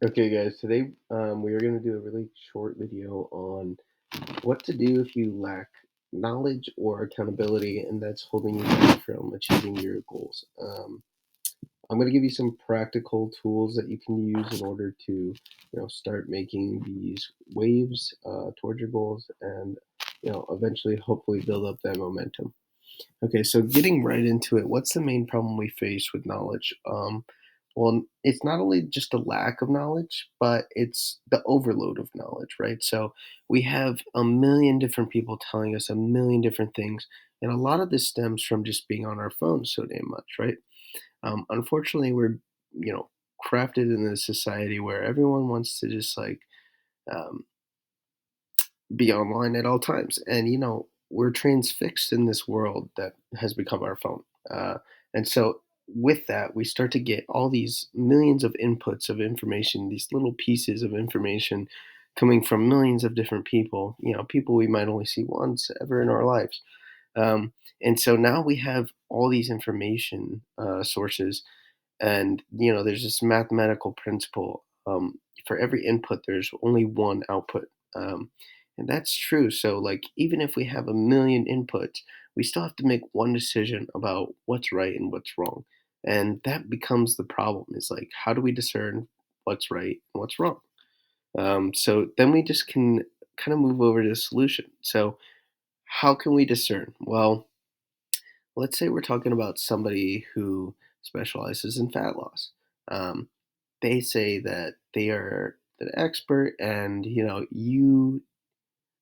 Okay, guys, today we are going to do a really short video on what to do if you lack knowledge or accountability, and that's holding you back from achieving your goals. I'm going to give you some practical tools that you can use in order to, start making these waves towards your goals, and eventually, hopefully, build up that momentum. Okay, so getting right into it, what's the main problem we face with knowledge? Well, it's not only just a lack of knowledge, but it's the overload of knowledge, right? So we have a million different people telling us a million different things, and a lot of this stems from just being on our phones so damn much, right? Unfortunately, we're you know crafted in a society where everyone wants to just um, be online at all times. And, we're transfixed in this world that has become our phone. And so, with that, we start to get all these millions of inputs of information, these little pieces of information coming from millions of different people, people we might only see once ever in our lives. And so now we have all these information sources, and there's this mathematical principle, for every input there's only one output. And that's true. So, like, even if we have a million inputs, we still have to make one decision about what's right and what's wrong. And that becomes the problem, is like, how do we discern what's right and what's wrong? So then we just can kind of move over to the solution. So how can we discern? Well, let's say we're talking about somebody who specializes in fat loss. Um, they say that they are an expert, and you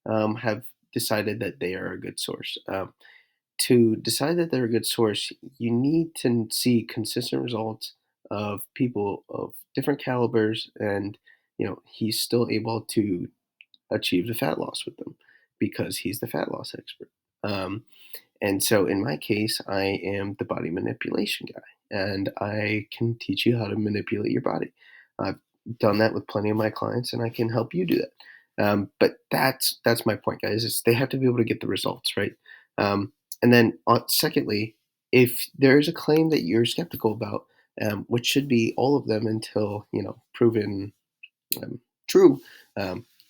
have decided that they are a good source. To decide that they're a good source, you need to see consistent results of people of different calibers, and he's still able to achieve the fat loss with them because he's the fat loss expert. Um, and so in my case, I am the body manipulation guy, and I can teach you how to manipulate your body. I've done that with plenty of my clients, and I can help you do that. But that's my point, guys. Is they have to be able to get the results, right? And then, secondly, if there is a claim that you're skeptical about, which should be all of them until proven true,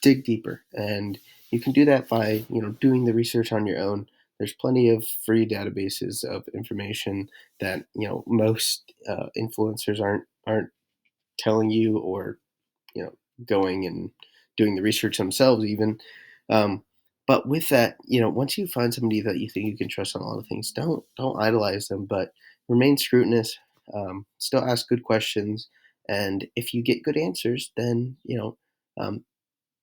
dig deeper. And you can do that by doing the research on your own. There's plenty of free databases of information that most influencers aren't telling you, or you know going and doing the research themselves even. um, but with that, once you find somebody that you think you can trust on a lot of things, don't idolize them, but remain scrutinous. Still ask good questions, and if you get good answers, then um,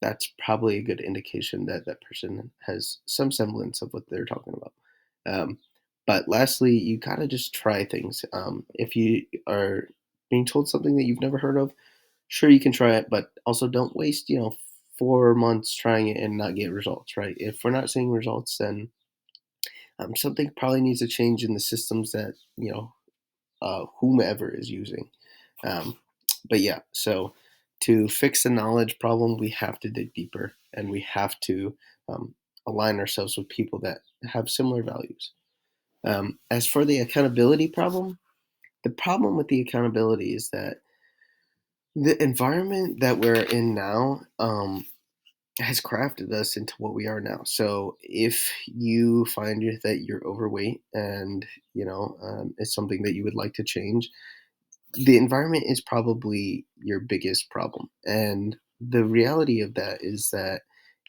that's probably a good indication that that person has some semblance of what they're talking about. Um, but lastly, you gotta just try things. If you are being told something that you've never heard of, sure, you can try it, but also don't waste 4 months trying it and not get results. Right? If we're not seeing results, then something probably needs to change in the systems that whomever is using. Um, but yeah, so to fix the knowledge problem, we have to dig deeper, and we have to um, align ourselves with people that have similar values. As for the accountability problem, the problem with the accountability is that the environment that we're in now has crafted us into what we are now. So if you find that you're overweight, and it's something that you would like to change, the environment is probably your biggest problem. And the reality of that is that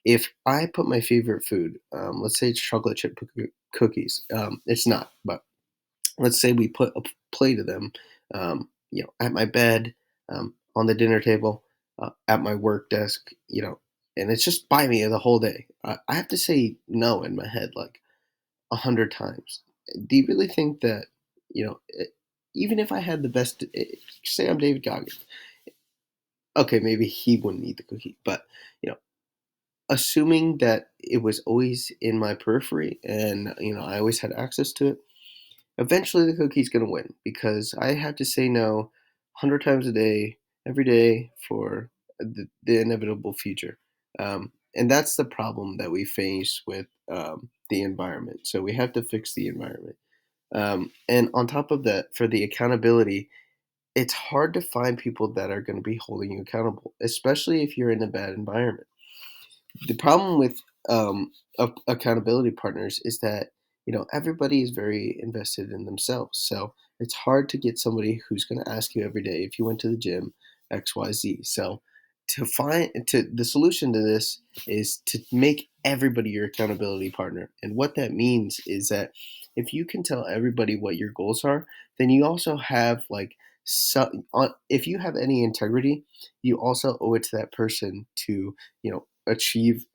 if I put my favorite food, let's say it's chocolate chip cookies, it's not, but let's say we put a plate of them, at my bed, on the dinner table, at my work desk, and it's just by me the whole day. I have to say no in my head like 100 times. Do you really think that, you know, e- even if I had the best, say I'm David Goggins, okay, maybe he wouldn't eat the cookie, but you know, assuming that it was always in my periphery, and I always had access to it, eventually the cookie's gonna win because I have to say no 100 times a day, every day for the inevitable future. And that's the problem that we face with the environment. So we have to fix the environment. And on top of that, for the accountability, it's hard to find people that are going to be holding you accountable, especially if you're in a bad environment. The problem with accountability partners is that everybody is very invested in themselves, so it's hard to get somebody who's going to ask you every day if you went to the gym XYZ. So the solution to this is to make everybody your accountability partner. And what that means is that if you can tell everybody what your goals are, then you also have like if you have any integrity, you also owe it to that person to achieve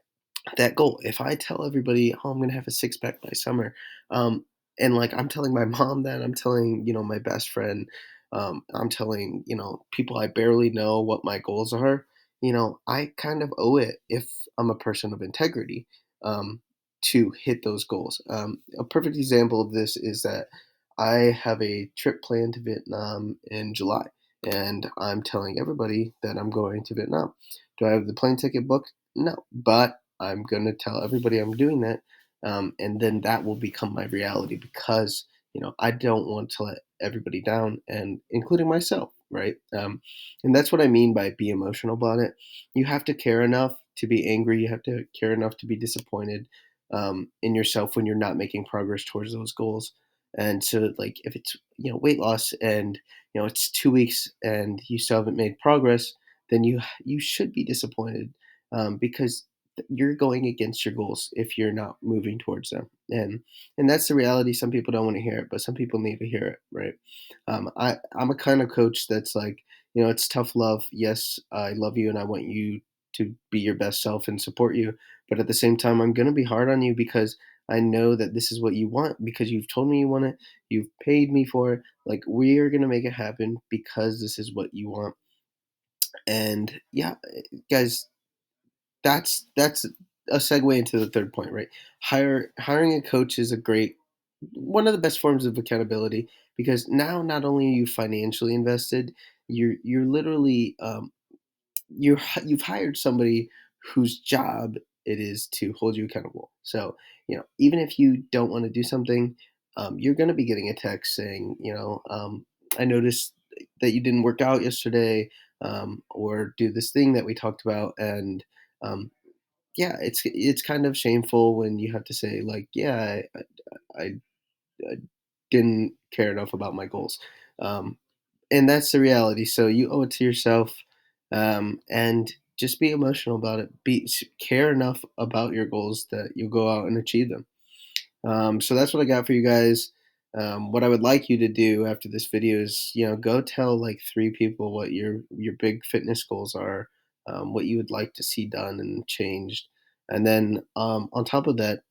that goal. If I tell everybody, "Oh, I'm gonna have a six pack by summer," um, and like I'm telling my mom that, I'm telling my best friend, I'm telling people I barely know what my goals are. I kind of owe it, if I'm a person of integrity, um, to hit those goals. A perfect example of this is that I have a trip planned to Vietnam in July, and I'm telling everybody that I'm going to Vietnam. Do I have the plane ticket booked? No, but I'm gonna tell everybody I'm doing that, and then that will become my reality because I don't want to let everybody down, and including myself, right? And that's what I mean by be emotional about it. You have to care enough to be angry. You have to care enough to be disappointed in yourself when you're not making progress towards those goals. And so, like, if it's weight loss and it's 2 weeks and you still haven't made progress, then you should be disappointed because you're going against your goals if you're not moving towards them. And that's the reality. Some people don't want to hear it, but some people need to hear it, right? I'm a kind of coach that's like, it's tough love. Yes, I love you and I want you to be your best self and support you, but at the same time I'm going to be hard on you because I know that this is what you want, because you've told me you want it, you've paid me for it. Like, we are going to make it happen because this is what you want. And yeah, guys, that's a segue into the third point, right? Hiring a coach is a great one of the best forms of accountability, because now not only are you financially invested, you're literally you've hired somebody whose job it is to hold you accountable. So even if you don't want to do something, you're going to be getting a text saying, I noticed that you didn't work out yesterday, or do this thing that we talked about, and um, yeah, it's kind of shameful when you have to say like, yeah, I, I didn't care enough about my goals, um, and that's the reality. So you owe it to yourself, and just be emotional about it. Care enough about your goals that you'll go out and achieve them. So that's what I got for you guys. What I would like you to do after this video is, go tell like three people what your big fitness goals are, what you would like to see done and changed, and then on top of that,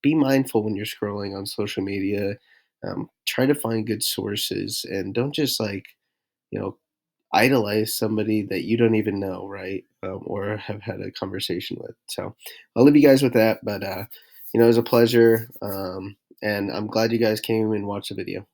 be mindful when you're scrolling on social media. Try to find good sources and don't just like you know idolize somebody that you don't even know, right? Or have had a conversation with. So I'll leave you guys with that. But it was a pleasure, and I'm glad you guys came and watched the video.